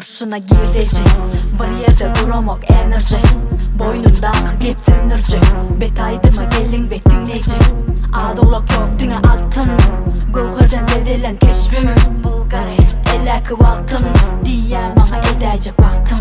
kurşuna girdeci. Bir yerde duramok enerji. Boynumdaki gep sönürcü. Bet Aydym'a gelin betin neci. Adolak yok dünya altın. Gövherden bedilen keşfim. Elaki vaktim diye bana edecek vaktim.